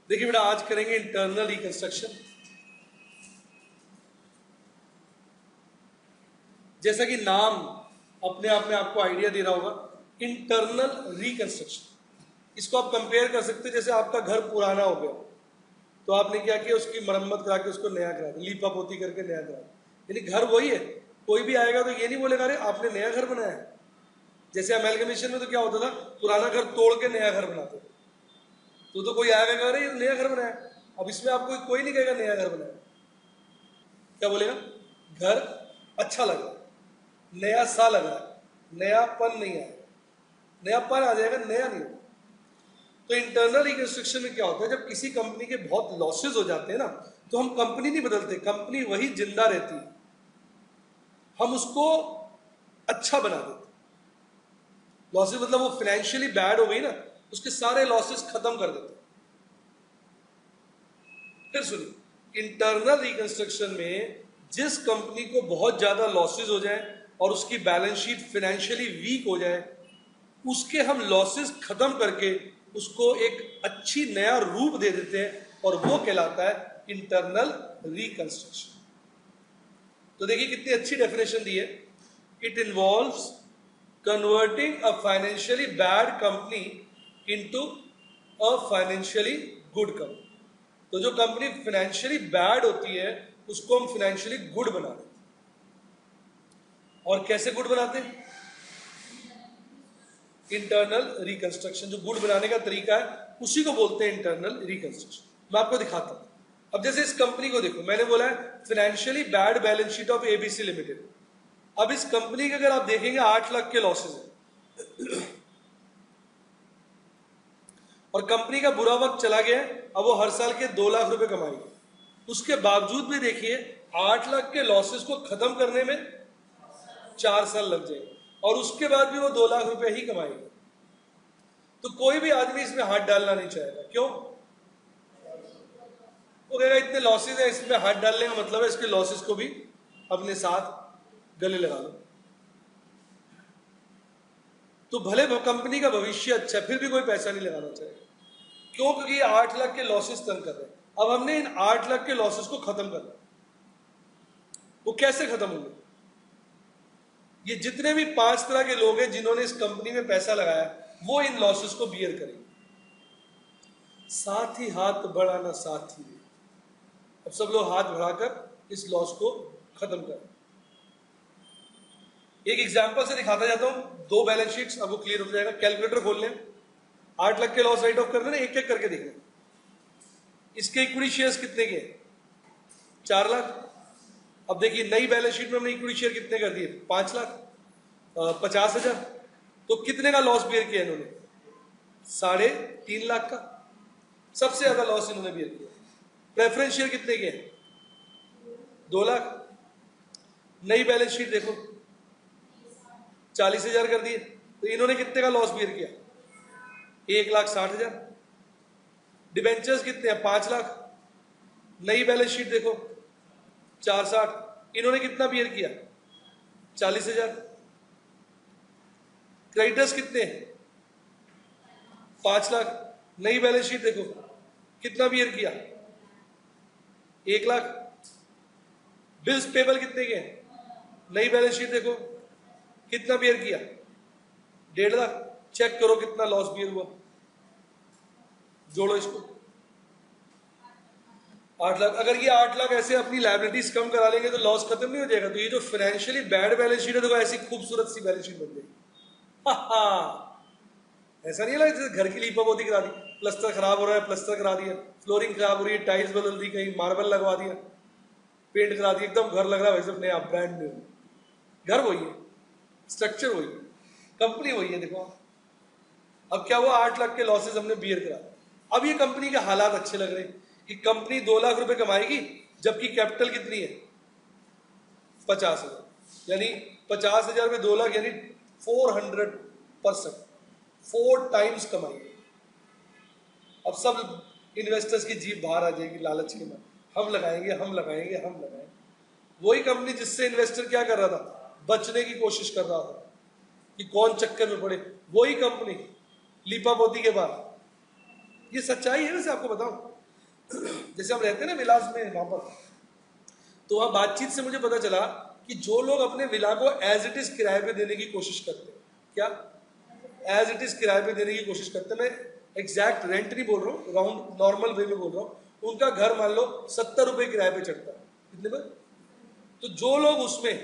देखिए बेटा, आज करेंगे इंटरनल रिकंस्ट्रक्शन। जैसा कि नाम अपने आप में आपको आइडिया दे रहा होगा, इंटरनल रिकंस्ट्रक्शन। इसको आप कंपेयर कर सकते हैं, जैसे आपका घर पुराना हो गया तो आपने क्या किया, उसकी मरम्मत करा के उसको नया करा दिया, लीपा पोती करके नया करा दिया। यानी घर वही है, कोई भी आएगा तो ये नहीं बोलेगा अरे आपने नया घर बनाया है। जैसे अमेलगमेशन में तो क्या होता था, पुराना घर तोड़ के नया घर बनाते थे, तो कोई आएगा कह रहे नया घर बनाया। अब इसमें आपको कोई नहीं कहेगा नया घर बनाया, क्या बोलेगा, घर अच्छा लग रहा है, नया सा लग रहा है, नयापन नहीं आया, नयापन आ जाएगा, नया नहीं होगा। तो इंटरनल रिकंस्ट्रक्शन में क्या होता है, जब किसी कंपनी के बहुत लॉसेज हो जाते हैं ना, तो हम कंपनी नहीं बदलते, कंपनी वही जिंदा रहती है, हम उसको अच्छा बना देते। लॉसेज मतलब वो फाइनेंशियली बैड हो गई ना, उसके सारे लॉसेज खत्म कर देते। फिर सुनिए, इंटरनल रिकंस्ट्रक्शन में जिस कंपनी को बहुत ज्यादा लॉसेज हो जाए और उसकी बैलेंस शीट फाइनेंशियली वीक हो जाए, उसके हम लॉसेज खत्म करके उसको एक अच्छी नया रूप दे देते हैं, और वो कहलाता है इंटरनल रिकंस्ट्रक्शन। तो देखिए कितनी अच्छी डेफिनेशन दी है, it involves converting a financially bad company into a financially good company. तो जो कंपनी फाइनेंशियली बैड होती है उसको हम फाइनेंशियली गुड बना देते हैं। और कैसे गुड बनाते हैं, इंटरनल रिकंस्ट्रक्शन। जो गुड बनाने का तरीका है उसी को बोलते हैं इंटरनल रिकंस्ट्रक्शन। मैं आपको दिखाता हूं। अब जैसे इस कंपनी को देखो, मैंने बोला है financially bad balance sheet of ABC limited. अब इस कंपनी के अगर आप देखेंगे 8 लाख के लॉसेज है और कंपनी का बुरा वक्त चला गया, अब वो हर साल के 2 लाख रुपए कमाएगी। उसके बावजूद भी देखिए 8 लाख के लॉसेस को खत्म करने में 4 साल लग जाएंगे, और उसके बाद भी वो 2 लाख रुपए ही कमाएगी। तो कोई भी आदमी इसमें हाथ डालना नहीं चाहेगा। क्यों? वो कहेगा इतने लॉसेस है, इसमें हाथ डालने का मतलब है इसके लॉसेस को भी अपने साथ गले लगा लो। तो भले कंपनी का भविष्य अच्छा है, फिर भी कोई पैसा नहीं लगाना चाहेगा। क्यों? क्योंकि 8 लाख के लॉसेस तंग कर रहे हैं। अब हमने इन 8 लाख के लॉसेस को खत्म करना। वो कैसे खत्म होंगे? ये जितने भी 5 तरह के लोग हैं जिन्होंने इस कंपनी में पैसा लगाया, वो इन लॉसेस को बियर करेंगे। साथ ही हाथ बढ़ाना साथी। अब सब लोग हाथ बढ़ाकर इस लॉस को खत्म करें। एक एग्जांपल से दिखाता जाता हूं, 2 बैलेंस शीट्स, अब वो क्लियर हो जाएगा। कैलकुलेटर खोल लें, 8 लाख के लॉस राइट ऑफ कर देना, एक एक करके देखना। इसके इक्विटी शेयर्स कितने के? 4 लाख। अब देखिए नई बैलेंस शीट में हमने इक्विटी शेयर कितने कर दिए? 5 लाख, 50,000। तो कितने का लॉस बियर किया इन्होंने? 3.5 लाख का। सबसे ज्यादा लॉस इन्होंने बियर किया। प्रेफरेंस शेयर कितने के? 2 लाख। नई बैलेंस शीट देखो, 40,000 कर दिए, तो इन्होंने कितने का लॉस बियर किया? 1,60,000। डिबेंचर्स कितने हैं? 5 लाख। नई बैलेंस शीट देखो, 460, इन्होंने कितना बियर किया? 40,000। क्रेडिटर्स कितने? 5 लाख। नई बैलेंस शीट देखो, कितना बियर किया? 1 लाख। बिल्स पेबल कितने के? नई बैलेंस शीट देखो, कितना बियर किया? 1.5 लाख। चेक करो कितना लॉस बियर हुआ, जोड़ो इसको। 8 लाख। अगर ये 8 लाख ऐसे अपनी लायबिलिटीज कम करा लेंगे तो लॉस खत्म नहीं हो जाएगा। तो ये जो फाइनेंशियली बैड बैलेंस शीट है, तो ऐसी खूबसूरत सी बैलेंस शीट बन जाएगी। ऐसा नहीं लगा जैसे घर की लीपा पोती करा दी, प्लस्तर खराब हो रहा है, प्लस्तर करा दिया, फ्लोरिंग खराब हो रही है, टाइल्स बदल दी, कहीं मार्बल लगवा दिया, पेंट करा दिया, एकदम घर लग रहा है वैसे नया ब्रांड न्यू। घर वही है, स्ट्रक्चर वही है, कंपनी वही है। देखो अब क्या हुआ, 8 लाख के लॉसेस हमने बियर करा। अब ये कंपनी के हालात अच्छे लग रहे हैं कि कंपनी 2 लाख रुपए कमाएगी, जबकि कैपिटल कितनी है? 50,000। यानी 50,000 में 2 लाख, यानी 400%, 4 टाइम्स कमाएगी। अब सब इन्वेस्टर्स की जीभ बाहर आ जाएगी लालच के बाद, हम लगाएंगे, हम लगाएंगे, हम लगाएंगे। वही कंपनी जिससे इन्वेस्टर क्या कर रहा था, बचने की कोशिश कर रहा था कि कौन चक्कर में पड़े, वही कंपनी लीपापोती के बाद। ये सच्चाई है। वैसे आपको बताऊं, जैसे हम रहते हैं ना विलास में वहां पर, तो वहां बातचीत से मुझे पता चला कि जो लोग अपने विला को एज इट इज किराए पे देने की कोशिश करते हैं, क्या एज इट इज किराए पे देने की कोशिश करते हैं, मैं एग्जैक्ट रेंट नहीं बोल रहा हूँ, राउंड नॉर्मल वे में बोल रहा हूँ, उनका घर मान लो 70 रुपए किराए पे चढ़ता है। कितने पर? तो जो लोग उसमें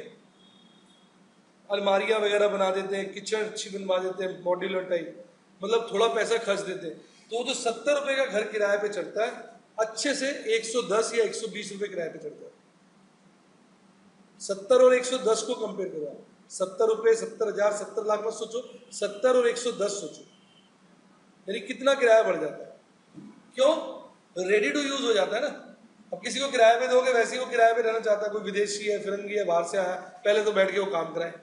अलमारियां वगैरह बना देते हैं, किचन अच्छी बनवा देते हैं मॉड्यूलर टाइप, मतलब थोड़ा पैसा खर्च देते हैं, तो वो जो 70 रुपए का घर किराए पे चढ़ता है, अच्छे से 110 या 120 रुपए किराए पे चढ़ता है। 70 और 110 को कंपेयर करो आप। 70 रुपए, 70,000, 70 लाख मत सोचो, 70 और 110 सोचो, यानी कितना किराया बढ़ जाता है। क्यों? रेडी टू यूज हो जाता है ना। अब किसी को किराए पे दोगे, वैसे ही वो किराए पे रहना चाहता है, कोई विदेशी है, फिरंगी है, बाहर से आया, पहले तो बैठ के वो काम कराए,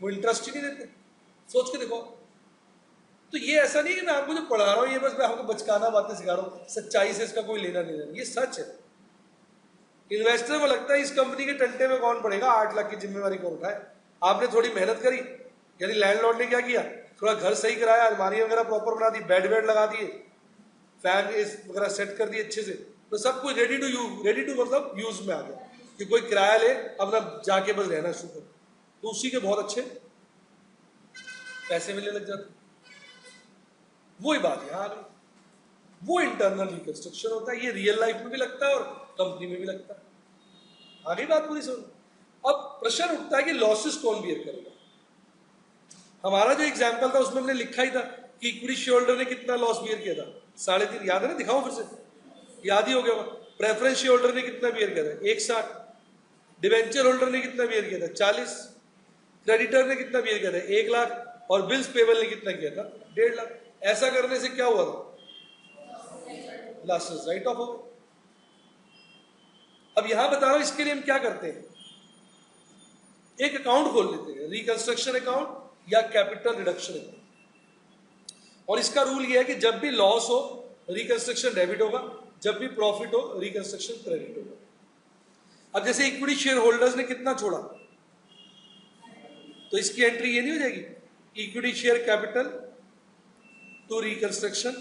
वो इंटरेस्ट ही नहीं देते। सोच के देखो। तो ये ऐसा नहीं कि मैं आपको जो पढ़ा रहा हूँ ये बस मैं आपको बचकाना बातें सिखा रहा हूँ, सच्चाई से इसका कोई लेना नहीं देना, ये सच है। इन्वेस्टर को लगता है इस कंपनी के टंटे में कौन पड़ेगा, 8 लाख की जिम्मेवारी कौन उठाए। आपने थोड़ी मेहनत करी, यानी लैंडलॉर्ड ने क्या किया, थोड़ा घर सही कराया, अलमारी वगैरह प्रॉपर बना दी, बेड वेड लगा दिए, फैन वगैरह सेट कर दिए अच्छे से, तो सब कुछ ready to use, ready to मतलब यूज में आ गया कि कोई किराया ले अपना जाके बस रहना शुरू कर, तो उसी के बहुत अच्छे पैसे मिलने लग जाते। वही बात यहाँ आ गई, वो इंटरनल रिकंस्ट्रक्शन होता है। ये रियल लाइफ में भी लगता है और कंपनी में भी लगता है। आगे बात पूरी सुन। अब प्रश्न उठता है कि लॉसेस कौन बियर करेगा। हमारा जो एग्जाम्पल था उसमें हमने लिखा ही था कि इक्विटी शेयर होल्डर ने कितना लॉस बियर किया था, 3.5, याद है ना? दिखाओ फिर से, याद ही हो गया। प्रेफरेंस शेयर होल्डर ने कितना बियर किया था, 160। डिवेंचर होल्डर ने कितना बियर किया था, 40। क्रेडिटर ने कितना बियर किया था, 1 लाख। और बिल्स पेबल ने कितना किया था, 1.5 लाख। ऐसा करने से क्या हुआ था, लॉसेस राइट ऑफ हो गए। अब यहां बता रहा हूं इसके लिए हम क्या करते हैं, एक अकाउंट खोल लेते हैं, रिकंस्ट्रक्शन अकाउंट या कैपिटल रिडक्शन अकाउंट। और इसका रूल यह है कि जब भी लॉस हो रिकंस्ट्रक्शन डेबिट होगा, जब भी प्रॉफिट हो रिकंस्ट्रक्शन क्रेडिट होगा। अब जैसे इक्विटी शेयर होल्डर्स ने कितना छोड़ा, तो इसकी एंट्री ये नहीं हो जाएगी, equity share capital to reconstruction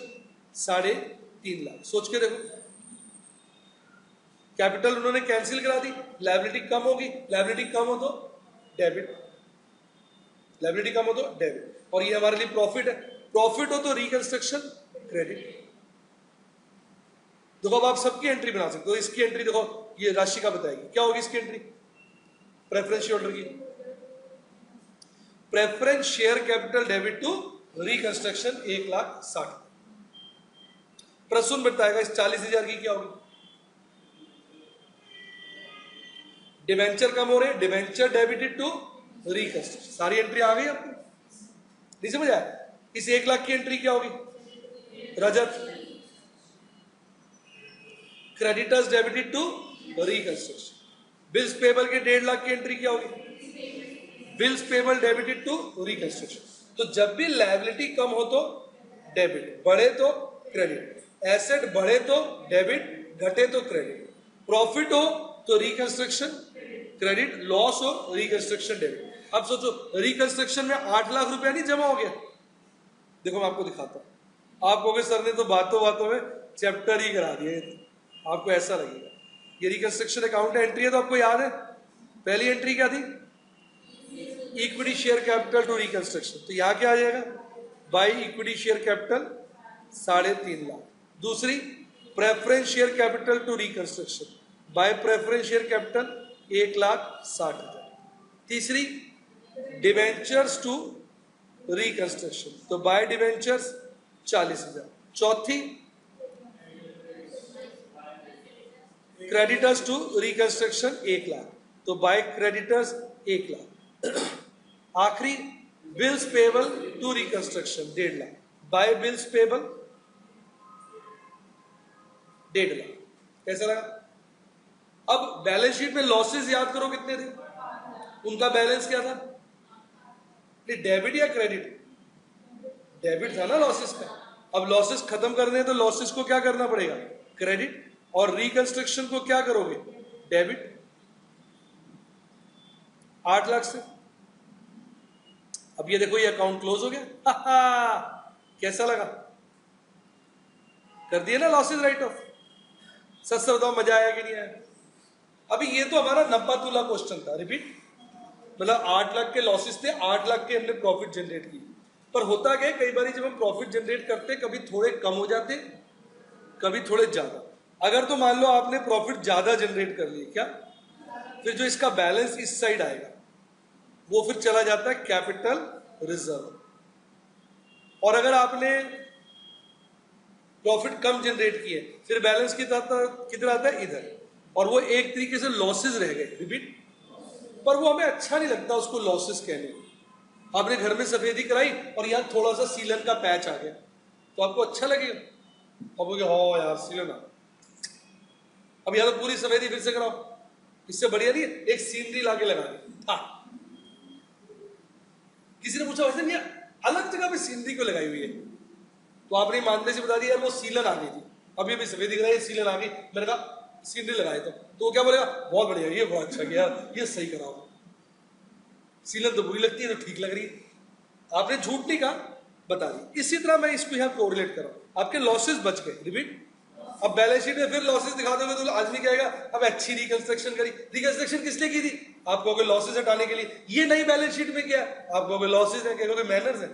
3.5 lakh. सोच के देखो, कैपिटल उन्होंने कैंसिल करा दी, लायबिलिटी कम होगी, लायबिलिटी कम हो तो डेबिट, लायबिलिटी कम हो तो डेबिट, और ये हमारे लिए प्रॉफिट है, प्रॉफिट हो तो रिकंस्ट्रक्शन क्रेडिट। देखो अब आप सबकी एंट्री बना सकते हो। इसकी एंट्री देखो, ये राशि का बताएगी, क्या होगी इसकी एंट्री, प्रेफरेंस शेयर होल्डर की, preference share capital debit to reconstruction 1,60,000। Prasoon बताएगा इस 40,000 की क्या होगी, डिवेंचर कम हो रहे, डिवेंचर डेबिटेड टू रिकंस्ट्रक्शन। सारी एंट्री आ गई आपको, नहीं समझ आया? इस 1 लाख की एंट्री क्या होगी, Rajat, creditors debited to reconstruction. Bills payable के 1.5 लाख की एंट्री क्या होगी, bills payable debited to reconstruction. तो जब भी लायबिलिटी कम हो तो डेबिट, बढ़े तो क्रेडिट, एसेट बढ़े तो डेबिट, घटे तो क्रेडिट, प्रॉफिट हो तो रिकंस्ट्रक्शन क्रेडिट, लॉस हो रिकंस्ट्रक्शन डेबिट। अब सोचो रिकंस्ट्रक्शन में 8 लाख रुपया नहीं जमा हो गया, देखो मैं आपको दिखाता हूं। आप कहोगे सर ने तो बातों बातों में चैप्टर ही करा दिया, आपको ऐसा लगेगा। ये रिकंस्ट्रक्शन अकाउंट एंट्री है तो आपको याद है पहली एंट्री क्या थी, equity share capital to reconstruction, तो यहां क्या आ जाएगा, by equity share capital 3.5 lakh. दूसरी preference share capital to reconstruction, by preference share capital 1,60,000। तीसरी डिवेंचर्स टू रिकंस्ट्रक्शन, तो बाय डिवेंचर्स 40,000। चौथी क्रेडिटर्स टू रिकंस्ट्रक्शन 1 लाख, तो बाय क्रेडिटर्स 1 लाख। आखिरी bills payable to reconstruction 1.5 lakh, by bills payable 1.5 lakh. कैसा लगा? अब बैलेंस शीट में लॉसेस याद करो कितने थे, उनका बैलेंस क्या था, डेबिट या क्रेडिट, डेबिट था ना लॉसेस का। अब लॉसेस खत्म करने हैं तो लॉसेस को क्या करना पड़ेगा, क्रेडिट, और रिकंस्ट्रक्शन को क्या करोगे, डेबिट। 8 लाख से। अब ये देखो ये अकाउंट क्लोज हो गया। कैसा लगा? कर दिए ना लॉसेज राइट ऑफ। सच से बताओ मजा आया कि नहीं आया? अभी ये तो हमारा नब्बा तुला क्वेश्चन था, रिपीट, मतलब 8 लाख के लॉसेस थे, 8 लाख के हमने प्रॉफिट जनरेट की। पर होता क्या, कई बार जब हम प्रॉफिट जनरेट करते कभी थोड़े कम हो जाते, कभी थोड़े ज्यादा। अगर तो मान लो आपने प्रॉफिट ज्यादा जनरेट कर लिए, क्या फिर जो इसका बैलेंस इस साइड आएगा वो फिर चला जाता है कैपिटल रिजर्व। और अगर आपने प्रॉफिट कम जनरेट किए फिर बैलेंस किधर आता है? इधर। और वो एक तरीके से लॉसेस रह गए, रिपीट। पर वो हमें अच्छा नहीं लगता उसको लॉसेस कहने। आपने घर में सफेदी कराई और यहाँ थोड़ा सा सीलन का पैच आ गया तो आपको अच्छा लगेगा? अब हो यार सीलन आ, अब यहाँ तो पूरी सफेदी फिर से कराओ। इससे बढ़िया नहीं है एक सीनरी लाके लगा दी। हाँ, किसी ने पूछा वैसे नहीं अलग जगह पे सीनरी क्यों लगाई हुई है, तो आपने मानते से बता दिया वो सीलन आ गई थी, अभी अभी सफेदी कराई सीलन आ गई, मैंने कहा सीनरी लगाए तो वो क्या बोलेगा? बहुत बढ़िया, ये बहुत अच्छा किया, ये सही कराओ। सीलन तो बुरी लगती है तो ठीक लग रही है। आपने झूठ नहीं कहा, बता दी। इसी तरह मैं इसको यहाँ कोरिलेट कर रहा हूं। आपके लॉसेस बच गए, रिपीट। अब बैलेंस शीट में फिर लॉसेस दिखा दोगे तो आदमी कहेगा अब अच्छी रिकंस्ट्रक्शन करी। रिकंस्ट्रक्शन किस लिए की थी? आप कहोगे लॉसेस हटाने के लिए। ये नई बैलेंस शीट में किया, आप कहोगे लॉसेस है, कहोगे मैनर्स है।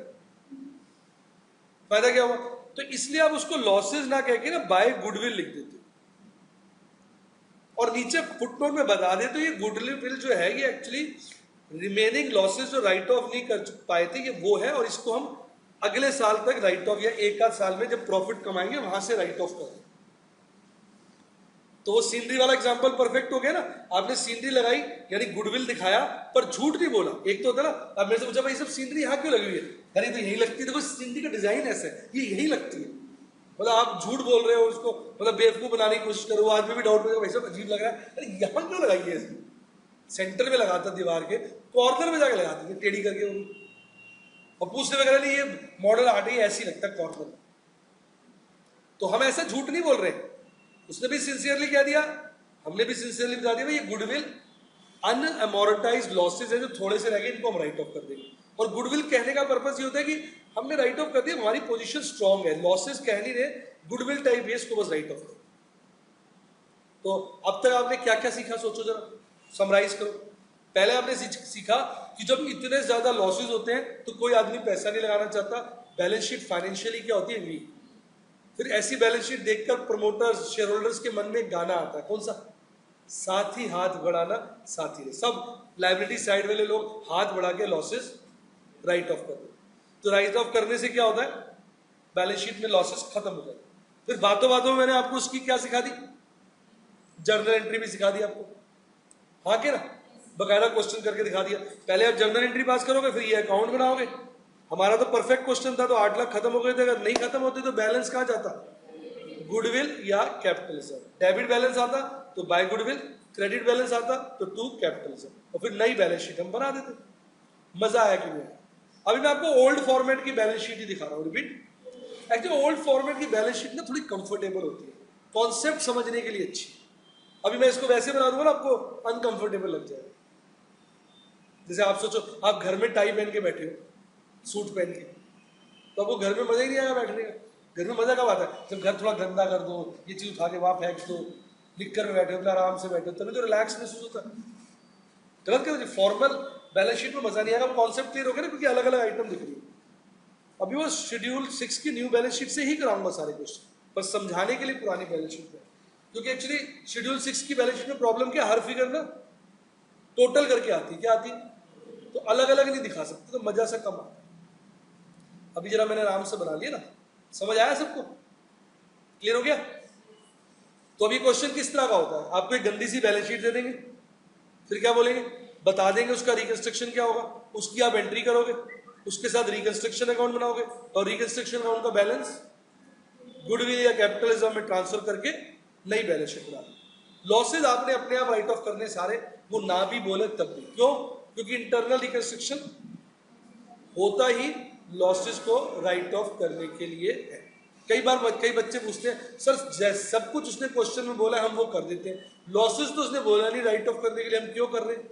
फायदा क्या हुआ? तो इसलिए आप उसको लॉसेस ना कह के ना बाय गुडविल लिख देते और नीचे फुटनोट में बता दे तो ये गुडविल जो है ये एक्चुअली रिमेनिंग लॉसेस जो राइट ऑफ नहीं कर पाए थे ये वो है, और इसको हम अगले साल तक राइट ऑफ या एक आध साल में जब प्रॉफिट कमाएंगे वहां से राइट ऑफ करें। तो वो सीनरी वाला एग्जांपल परफेक्ट हो गया ना। आपने सीनरी लगाई यानी गुडविल दिखाया पर झूठ नहीं बोला। एक तो होता ना, अब मेरे से पूछा भाई सब सीनरी यहाँ क्यों लगी हुई है? अरे तो यही लगती है, देखो सीनरी का डिजाइन ऐसा है, ये यही लगती है। मतलब आप झूठ बोल रहे हो उसको, मतलब बेवकूफ बनाने की कोशिश करो, आदमी भी डाउट में भाई सब अजीब लग रहा है, अरे यहाँ क्यों लगाई है? सेंटर में लगाता दीवार के, कॉर्नर में जाके लगाती है टेढ़ी करके वो, और पूछने वगैरह नहीं ये मॉडल आर्ट ही ऐसी लगता है कॉर्नर में। तो हम ऐसा झूठ नहीं बोल रहे, उसने भी सिंसियरली कह दिया, हमने भी सिंसियरली बता दिया भाई ये गुडविल अनअमोर्टाइज्ड लॉसेस है जो थोड़े से रह गए, इनको हम राइट ऑफ कर देंगे। और गुडविल कहने का पर्पस ये होता है कि हमने राइट ऑफ कर दिया, हमारी पोजीशन स्ट्रांग है, लॉसेस कह नहीं रहे, गुडविल टाइप है, इसको बस राइट ऑफ करो। तो अब तक आपने क्या क्या सीखा, सोचो जरा, समराइज करो। पहले आपने सीखा कि जब इतने ज्यादा लॉसेस होते हैं तो कोई आदमी पैसा नहीं लगाना चाहता, बैलेंस शीट फाइनेंशियली क्या होती है? वीक। फिर ऐसी बैलेंस शीट देखकर प्रमोटर्स, शेयर होल्डर्स के मन में गाना आता है, कौन सा? साथ ही हाथ बढ़ाना साथी रहे। सब लायबिलिटी साइड वाले लोग हाथ बढ़ा के लॉसेस राइट ऑफ कर दो। तो राइट ऑफ करने से क्या होता है? बैलेंस शीट में लॉसेस खत्म हो जाते। फिर बातों बातों में मैंने आपको उसकी क्या सिखा दी? जर्नल एंट्री भी सिखा दी आपको, हाँ के ना, बकायदा क्वेश्चन करके दिखा दिया। पहले आप जर्नल एंट्री पास करोगे फिर ये अकाउंट बनाओगे। हमारा तो परफेक्ट क्वेश्चन था तो 8 लाख खत्म हो गए थे, अगर नहीं खत्म होते तो बैलेंस कहाँ जाता? गुडविल या कैपिटल रिजर्व। डेबिट बैलेंस आता तो बाय गुडविल, क्रेडिट बैलेंस आता तो टू कैपिटल रिजर्व, और फिर नई बैलेंस शीट हम बना देते। मजा आया कि नहीं? अभी मैं आपको ओल्ड फॉर्मेट की बैलेंस शीट ही दिखा रहा हूँ, रिपीट। एक्चुअली ओल्ड फॉर्मेट की बैलेंस शीट ना थोड़ी कंफर्टेबल होती है, कॉन्सेप्ट समझने के लिए अच्छी। अभी मैं इसको वैसे बना दूंगा ना आपको अनकंफर्टेबल लग जाएगा। जैसे आप सोचो आप घर में टाई पहन के बैठे हो, सूट पहन के, तो आपको घर में मजा ही नहीं आएगा बैठने का। घर में मजा कब आता है? जब घर थोड़ा गंदा कर दो, ये चीज उठा के वहां फेंक दो, निक्कर में बैठे हो, आराम से बैठे हो, तभी तो रिलैक्स महसूस होता है। गलत क्या? फॉर्मल बैलेंस शीट में मजा नहीं आएगा। कॉन्सेप्ट क्लियर हो गया ना, क्योंकि अलग अलग आइटम दिख रही है। अभी वो शेड्यूल 6 की न्यू बैलेंस शीट से ही कराऊंगा सारे क्वेश्चन, पर समझाने के लिए पुरानी बैलेंस शीट में, क्योंकि एक्चुअली शेड्यूल 6 की बैलेंस शीट में प्रॉब्लम क्या, हर फिगर ना टोटल करके आती, क्या आती, तो अलग अलग नहीं दिखा सकते, तो मजा सा कम आता है। अभी जरा मैंने आराम से बना लिया ना, समझ आया सबको? क्लियर हो गया? तो अभी क्वेश्चन किस तरह का होता है? आपको एक गंदी सी बैलेंस शीट दे देंगे, फिर क्या बोलेंगे, बता देंगे उसका रिकंस्ट्रक्शन क्या होगा, उसकी आप एंट्री करोगे, उसके साथ रिकंस्ट्रक्शन अकाउंट बनाओगे, और रिकंस्ट्रक्शन अकाउंट का बैलेंस गुडविल या कैपिटलिज्म में ट्रांसफर करके नई बैलेंस शीट बना दी। लॉसेज आपने अपने आप राइट ऑफ करने सारे, वो ना भी बोले तब भी। क्यों? क्योंकि इंटरनल रिकंस्ट्रक्शन होता ही लॉसेस को राइट ऑफ करने के लिए है। कई बच्चे पूछते हैं सर सब कुछ उसने क्वेश्चन में बोला हम वो कर देते हैं, लॉसेस तो उसने बोला नहीं राइट ऑफ करने के लिए, हम क्यों कर रहे हैं?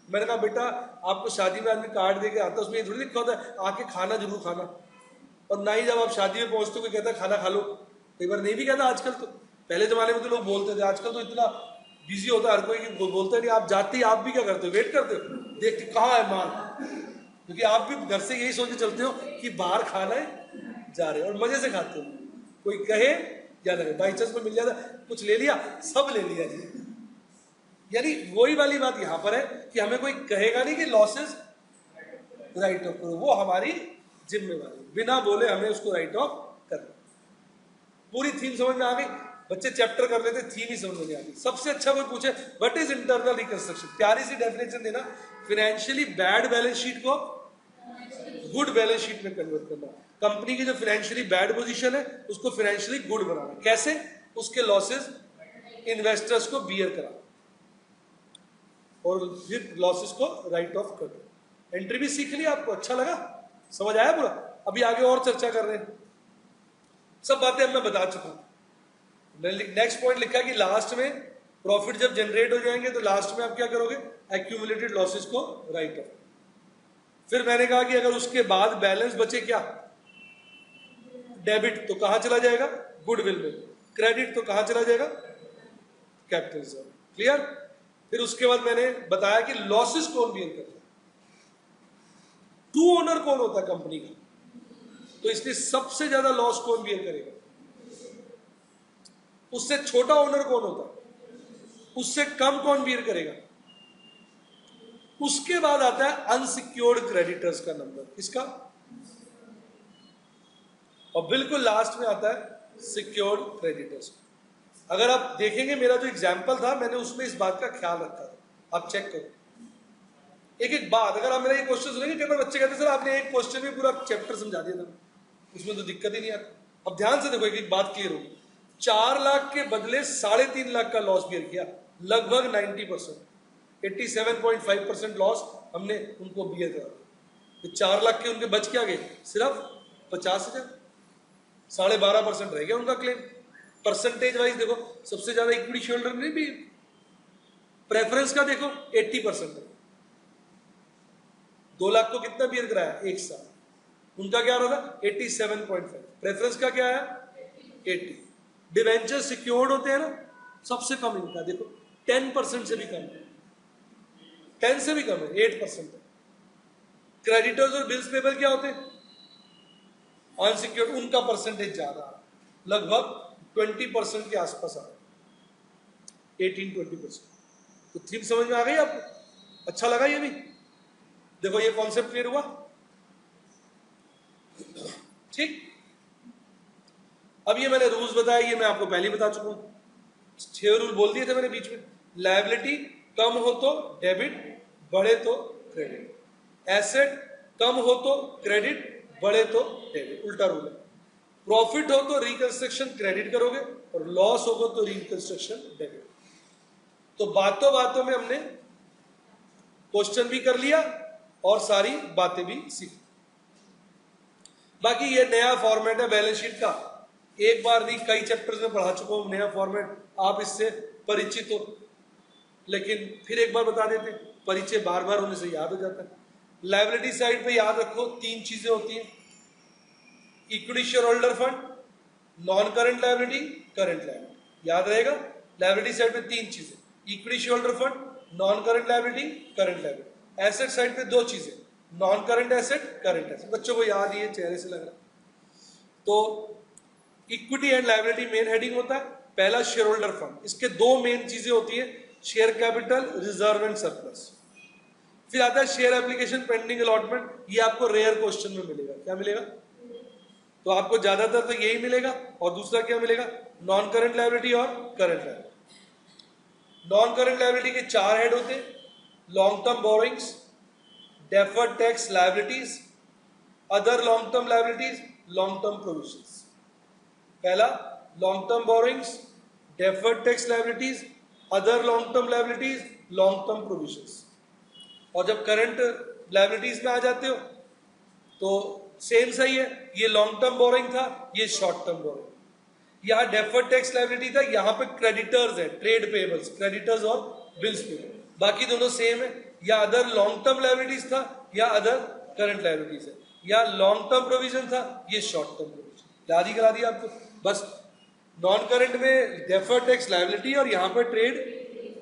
मैंने कहा बेटा आपको शादी में आदमी कार्ड दे के आता है, उसमें ये थोड़ी लिखा होता है आके खाना जरूर खाना, और ना ही जब आप शादी में पहुंचते हो कोई कहता है खाना खा लो, कई बार नहीं भी कहता आजकल तो, पहले जमाने में तो लोग बोलते थे, आजकल तो इतना बिजी होता है हर कोई कि बोलते नहीं। आप जाते ही आप भी क्या करते हो, वेट करते हो, देखते कहाँ है माल, क्योंकि आप भी घर से यही सोच के चलते हो कि बाहर खाना है जा रहे हो, और मजे से खाते हो, कोई कहे या लगे, बाई चांस में मिल जाता कुछ ले लिया, सब ले लिया जी। यानी वही वाली बात यहां पर है कि हमें कोई कहेगा नहीं कि लॉसेस राइट ऑफ करो, वो हमारी जिम्मेवारी, बिना बोले हमें उसको राइट ऑफ करना। पूरी थीम समझ में आ गई, बच्चे चैप्टर कर लेते, थीम ही समझ में नहीं आ गई। सबसे अच्छा कोई पूछे व्हाट इज इंटरनल रिकंस्ट्रक्शन, प्यारी सी डेफिनेशन देना, फाइनेंशियली बैड बैलेंस शीट को गुड बैलेंस शीट में कन्वर्ट करना, कंपनी की जो फाइनेंशियली बैड पोजीशन है उसको फाइनेंशियली गुड बनाना, कैसे, उसके लॉसेस इन्वेस्टर्स को बियर करा और फिर लॉसेस को राइट ऑफ कर दो। एंट्री भी सीख लिया, आपको अच्छा लगा, समझ आया पूरा? अभी आगे और चर्चा कर रहे हैं, सब बातें अब मैं बता चुका हूं। नेक्स्ट पॉइंट लिखा कि लास्ट में प्रॉफिट जब जनरेट हो जाएंगे तो लास्ट में आप क्या करोगे, एक्यूमुलेटेड लॉसेस को राइट ऑफ। फिर मैंने कहा कि अगर उसके बाद बैलेंस बचे क्या, डेबिट, तो कहां चला जाएगा, गुडविल में, क्रेडिट तो कहां चला जाएगा, कैपिटल रिजर्व। क्लियर? फिर उसके बाद मैंने बताया कि लॉसेस कौन बियर करता है, टू ओनर कौन होता है कंपनी का, तो इसलिए सबसे ज्यादा लॉस कौन बियर करेगा, उससे छोटा ओनर कौन होता है, उससे कम कौन बियर करेगा। उसके बाद आता है अनसिक्योर्ड क्रेडिटर्स का नंबर, किसका, और बिल्कुल लास्ट में आता है सिक्योर्ड क्रेडिटर्स। अगर आप देखेंगे मेरा जो एग्जाम्पल था मैंने उसमें इस बात का ख्याल रखा था, आप चेक करो एक एक बात। अगर आप मेरा ये क्वेश्चन सुनेंगे, कई बार बच्चे कहते सर आपने एक क्वेश्चन में पूरा चैप्टर समझा दिया था, उसमें तो दिक्कत ही नहीं आती। अब ध्यान से देखो, एक एक बात क्लियर होगी। 4 लाख के बदले 3.5 लाख का लॉस बियर किया, लगभग 90%, 87.5% लॉस हमने उनको बियर करा। तो 4 लाख के उनके बच क्या गए, सिर्फ 50,000, 12.5% रह गया उनका क्लेम। परसेंटेज वाइज देखो, सबसे ज्यादा इक्विटी शेयर होल्डर नहीं भी, प्रेफरेंस का देखो 80% है। 2 लाख को कितना बियर कराया, 1 साल, उनका क्या रहा था 87.5, प्रेफरेंस का क्या है 80। डिवेंचर सिक्योर्ड होते हैं ना, सबसे कम इनका देखो 10% से भी कम है, 10 से भी कम है, 8% है। क्रेडिटर्स और बिल्स पेबल क्या होते हैं, अनसिक्योर्ड, उनका परसेंटेज ज्यादा, लगभग 20% के आसपास आ रहा है, 18-20%। तो थीम समझ में आ गई आपको, अच्छा लगा ये भी? देखो ये कॉन्सेप्ट क्लियर हुआ, ठीक। अब ये मैंने रूल्स बताया, ये मैं आपको पहले ही बता चुका हूं। 6 रूल बोल दिए थे मैंने बीच में। लायबिलिटी कम हो तो डेबिट, बढ़े तो क्रेडिट। एसेट कम हो तो क्रेडिट, बढ़े तो डेबिट, उल्टा रूल है। प्रॉफिट हो तो रिकंस्ट्रक्शन क्रेडिट करोगे, और लॉस होगा तो रिकंस्ट्रक्शन डेबिट। तो बातों बातों में हमने क्वेश्चन भी कर लिया और सारी बातें भी सीखी। बाकी ये नया फॉर्मेट है बैलेंस शीट का, एक बार नहीं कई चैप्टर्स में पढ़ा चुका हूं, नया फॉर्मेट आप इससे परिचित हो, लेकिन फिर एक बार बता देते, परिचय बार बार होने से याद हो जाता है। लायबिलिटी साइड पे याद रखो 3 चीजें होती हैं, equity share holder fund, non current liability, current liability, याद रहेगा। लायबिलिटी साइड पे 3 चीजें, equity share holder fund, non current liability, current liability. Asset side पे 2 चीजें, non current asset, current asset. बच्चों को याद ही है, चेहरे से लग रहा है। तो equity and liability main heading होता है, पहला शेयर होल्डर फंड, इसके 2 मेन चीजें होती है, share capital, reserve and surplus. फिर आता है शेयर एप्लीकेशन पेंडिंग अलॉटमेंट, ये आपको रेयर क्वेश्चन में मिलेगा। क्या मिलेगा, तो आपको ज्यादातर तो यही मिलेगा, और दूसरा क्या मिलेगा, नॉन करंट लायबिलिटी और current liability. Non current liability के 4 हेड होते हैं, long term borrowings, deferred tax liabilities, other long term liabilities, long term provisions. पहला long term borrowings, deferred tax liabilities, other long term liabilities, long term provisions. और जब current liabilities में आ जाते हो तो सेम सही है, ये लॉन्ग टर्म बोरोइंग था, ये शॉर्ट टर्म बोरोइंग। यहां डेफर्ड टैक्स लायबिलिटी था, यहां पे क्रेडिटर्स है, ट्रेड पेबल्स, क्रेडिटर्स और बिल्स पेबल, बाकी दोनों सेम है। या अदर लॉन्ग टर्म लायबिलिटीज था, या अदर करंट लायबिलिटीज है, या लॉन्ग टर्म प्रोविजन था, ये शॉर्ट टर्म प्रोविजन। याद ही करा दिया आपको। बस नॉन करंट में डेफर्ड टैक्स लायबिलिटी और यहाँ पर ट्रेड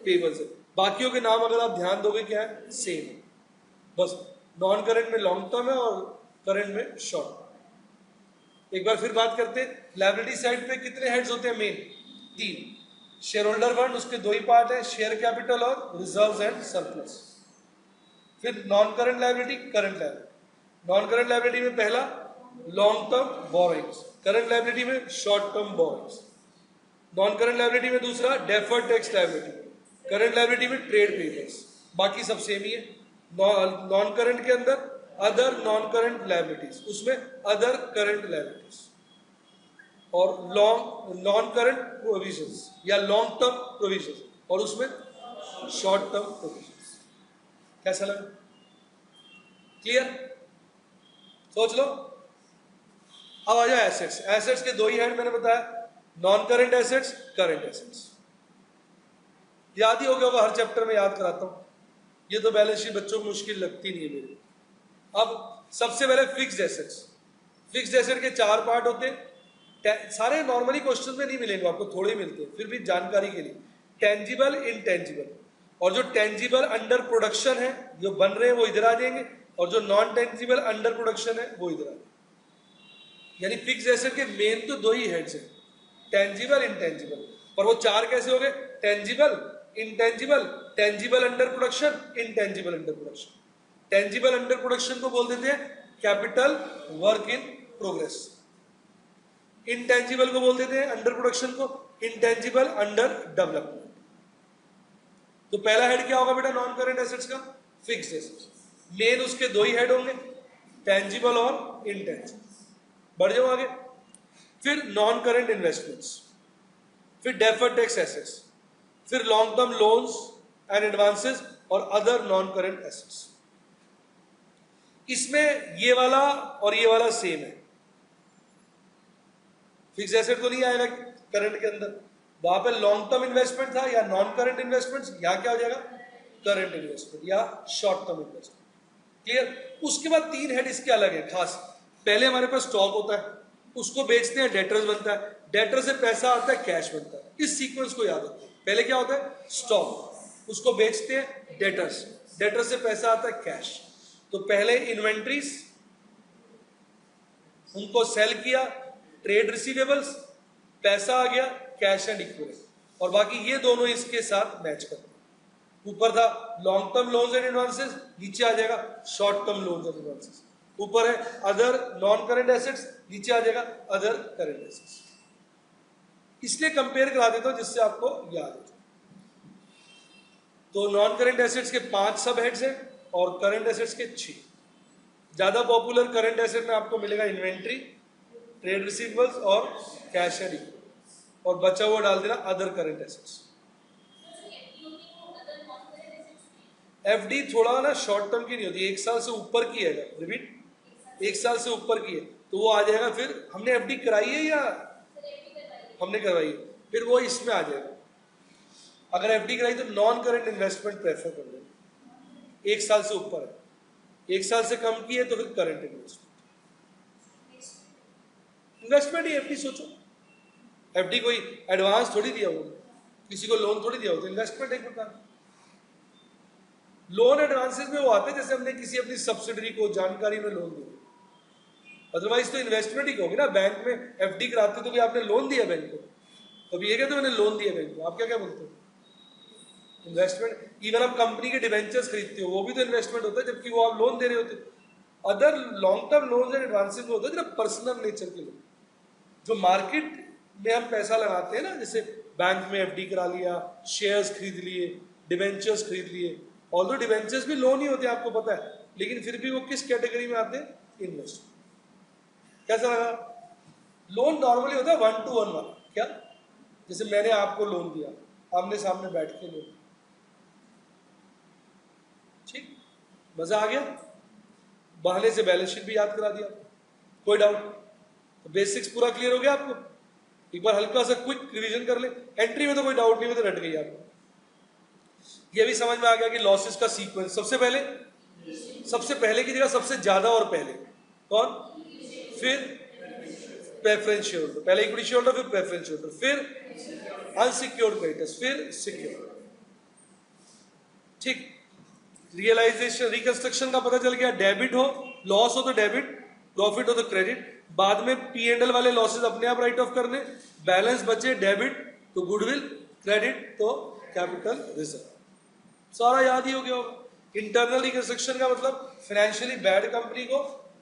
पेबल्स है। बाकियों के नाम अगर आप ध्यान दोगे क्या है, सेम। बस नॉन करंट में लॉन्ग टर्म है और करंट में शॉर्ट। एक बार फिर बात करते हैं, लायबिलिटी साइड पे कितने हेड्स होते हैं? मेन 3। शेयर होल्डर फंड, उसके 2 ही पार्ट है, शेयर कैपिटल और रिजर्व्स एंड सरप्लस। फिर non current liability, current liability. Non current liability में पहला long term borrowings, current liability में short term borrowings. Non current liability में दूसरा deferred tax liability, current liability में ट्रेड पेबल्स। बाकी सब सेम ही है। नॉन करंट के अंदर अदर नॉन करंट लायबिलिटीज, उसमें अदर करंट लायबिलिटीज। और नॉन करंट प्रोविजंस या लॉन्ग टर्म प्रोविजंस, और उसमें शॉर्ट टर्म प्रोविजंस। कैसा लगा? क्लियर? सोच लो। अब आ जाए एसेट्स। एसेट्स के 2 ही हेड मैंने बताया, non current assets, current assets. याद ही हो गया होगा, हर चैप्टर में याद कराता हूं। ये तो बैलेंस शीट बच्चों को मुश्किल लगती नहीं है मेरे। अब सबसे पहले फिक्स्ड एसेट्स। फिक्स्ड एसेट के 4 पार्ट होते हैं। सारे नॉर्मली क्वेश्चन में नहीं मिलेंगे आपको, थोड़े मिलते हैं, फिर भी जानकारी के लिए। टेंजिबल, इनटेंजिबल, और जो टेंजिबल अंडर प्रोडक्शन है, जो बन रहे हैं वो इधर आ जाएंगे, और जो नॉन टेंजिबल अंडर प्रोडक्शन है वो इधर आ जाएंगे। यानी फिक्स्ड एसेट के मेन तो 2 ही हेड्स हैं, टेंजिबल, इनटेंजिबल। और वो 4 कैसे हो गए? Tangible, intangible, tangible under production, intangible under production. Tangible under production को बोल देते हैं capital work in progress. Intangible को बोल देते हैं अंडर प्रोडक्शन को इंटेंजिबल अंडर डेवलपमेंट। तो पहला हेड क्या होगा बेटा नॉन करंट एसेट्स का? Fixed assets. मेन उसके 2 ही हेड होंगे, टेंजिबल और इनटेंजिबल। बढ़ जाओ आगे। फिर नॉन करंट इन्वेस्टमेंट्स, फिर डेफर्ड टैक्स एसेट्स, फिर long term loans and advances और अदर नॉन करंट एसेट्स। इसमें ये वाला और ये वाला सेम है। फिक्स एसेट तो नहीं आएगा करंट के अंदर, वहां पे लॉन्ग टर्म इन्वेस्टमेंट था या नॉन करंट इन्वेस्टमेंट्स, यहां क्या हो जाएगा? करंट इन्वेस्टमेंट या शॉर्ट टर्म इन्वेस्टमेंट। क्लियर? उसके बाद 3 हेड इसके अलग है खास। पहले हमारे पास स्टॉक होता है, उसको बेचते हैं, डेटर्स बनता है, डेटर से पैसा आता है, कैश बनता है। इस सीक्वेंस को याद रखो। पहले क्या होता है? स्टॉक, उसको बेचते हैं, डेटर्स, डेटर से पैसा आता है, कैश। तो पहले इन्वेंट्रीज, उनको सेल किया, ट्रेड रिसीवेबल्स, पैसा आ गया, कैश एंड इक्विटी, और बाकी ये दोनों इसके साथ मैच करते हैं। ऊपर था long term loans and advances, नीचे आ जाएगा short term loans and advances. ऊपर है अदर नॉन करंट एसेट्स, नीचे आ जाएगा अदर करंट एसेट्स। इसलिए कंपेयर करा देता हूं जिससे आपको याद हो जाए। तो नॉन करंट एसेट्स के 5 सब हेड्स हैं और करंट एसेट्स के 6। ज्यादा पॉपुलर करंट एसेट में आपको मिलेगा इन्वेंट्री, ट्रेड रिसीवेबल्स और कैश एंड इक्विटी, और बचा हुआ डाल देना अदर करंट एसेट्स। एफडी थोड़ा ना शॉर्ट टर्म की नहीं होती, 1 साल से ऊपर की है। रिपीट, 1 साल से ऊपर की है तो वो आ जाएगा। फिर हमने एफडी कराई है या हमने करवाई है, फिर वो इसमें आ जाएगा। अगर एफडी कराई तो नॉन करंट इन्वेस्टमेंट प्रेफर कर लेना। 1 साल से ऊपर है, 1 साल से कम की है तो फिर करंट इन्वेस्टमेंट। इन्वेस्टमेंट ही एफडी सोचो। एफडी कोई एडवांस थोड़ी दिया हो, किसी को लोन थोड़ी दिया हो, तो इन्वेस्टमेंट एक प्रकार। लोन एडवांसेस में वो आते हैं जैसे हमने किसी अपनी सब्सिडरी को जानकारी में लोन दिया, अदरवाइज तो इन्वेस्टमेंट ही कहोगे ना। बैंक में एफडी कराते तो भी आपने लोन दिया बैंक को, कभी ये कहते मैंने लोन दिया बैंक को, आप क्या क्या बोलते हो? इन्वेस्टमेंट। इवन आप कंपनी के डिवेंचर्स खरीदते हो, वो भी तो इन्वेस्टमेंट होता है, जबकि वो आप लोन दे रहे होते हो। Other long term loans and advances में होता है ना पर्सनल नेचर के लोन, जो मार्केट में हम पैसा लगाते हैं ना, जैसे बैंक में एफडी करा लिया, शेयर्स खरीद लिए, डिवेंचर्स खरीद लिए। ऑल्दो डिवेंचर्स भी लोन ही होते हैं आपको पता है, लेकिन फिर भी वो किस कैटेगरी में आते हैं? इन्वेस्टमेंट। कैसा लगा? लोन नॉर्मली होता है 1 to 1 वाला। क्या? जैसे मैंने आपको लोन दिया, आमने सामने बैठ के लोन, ठीक, मजा आ गया। बहाने से बैलेंस शीट भी याद करा दिया, कोई डाउट? तो बेसिक्स पूरा क्लियर हो गया आपको? एक बार हल्का सा क्विक रिवीजन कर ले। एंट्री में तो कोई डाउट नहीं, में तो रट गई आपको। ये भी समझ में आ गया कि लॉसेस का सीक्वेंस, सबसे पहले की जगह सबसे ज्यादा और पहले कौन, फिर प्रेफरेंस शेयर होल्डर, पहले इक्विटी शेयर होल्डर, फिर प्रेफरेंस शेयर होल्डर, फिर अनसिक्योर्ड क्रेडिटर्स, फिर सिक्योर्ड। ठीक, रियलाइजेशन रिकंस्ट्रक्शन का पता चल गया, डेबिट हो, लॉस हो तो डेबिट, प्रॉफिट हो तो क्रेडिट, बाद में P&L वाले लॉसेस अपने आप राइट ऑफ करने, बैलेंस बचे डेबिट तो गुडविल, क्रेडिट तो कैपिटल रिजर्व, सारा याद ही हो गया होगा। इंटरनल रिकंस्ट्रक्शन का मतलब फाइनेंशियली बैड कंपनी को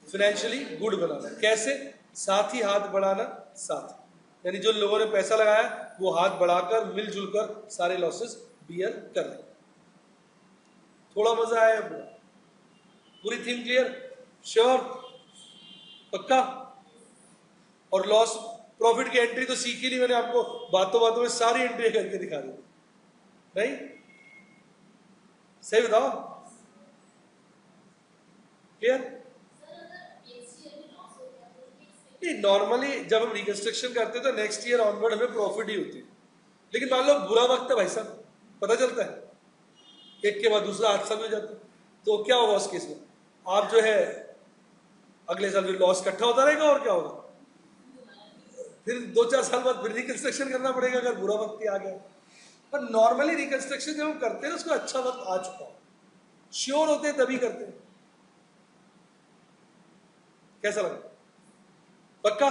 फाइनेंशियली गुड बनाना, कैसे, साथ ही हाथ बढ़ाना, साथ यानी जो लोगों ने पैसा लगाया वो हाथ बढ़ाकर मिलजुल कर सारे लॉसेस बियर कर लें। थोड़ा मजा आया, पूरी थीम क्लियर, श्योर, पक्का। और लॉस प्रॉफिट की एंट्री तो सीखी नहीं मैंने, आपको बातों बातों में सारी एंट्री करके दिखा दी, नहीं सही बताओ, क्लियर। नॉर्मली जब हम रिकंस्ट्रक्शन करते हैं तो नेक्स्ट ईयर ऑनवर्ड हमें प्रॉफिट ही होती है, लेकिन मान लो बुरा वक्त है भाई साहब, पता चलता है एक के बाद दूसरा हादसा भी हो जाता है, तो क्या होगा उस केस में, आप जो है अगले साल फिर लॉस इकट्ठा होता रहेगा और क्या होगा, फिर 2-4 साल बाद फिर रिकंस्ट्रक्शन करना पड़ेगा अगर बुरा वक्त ही आ गया। पर नॉर्मली रिकंस्ट्रक्शन जब हम करते हैं उसको अच्छा वक्त आ चुका हो, श्योर होते हैं तभी करते हैं। कैसा लगा, पक्का?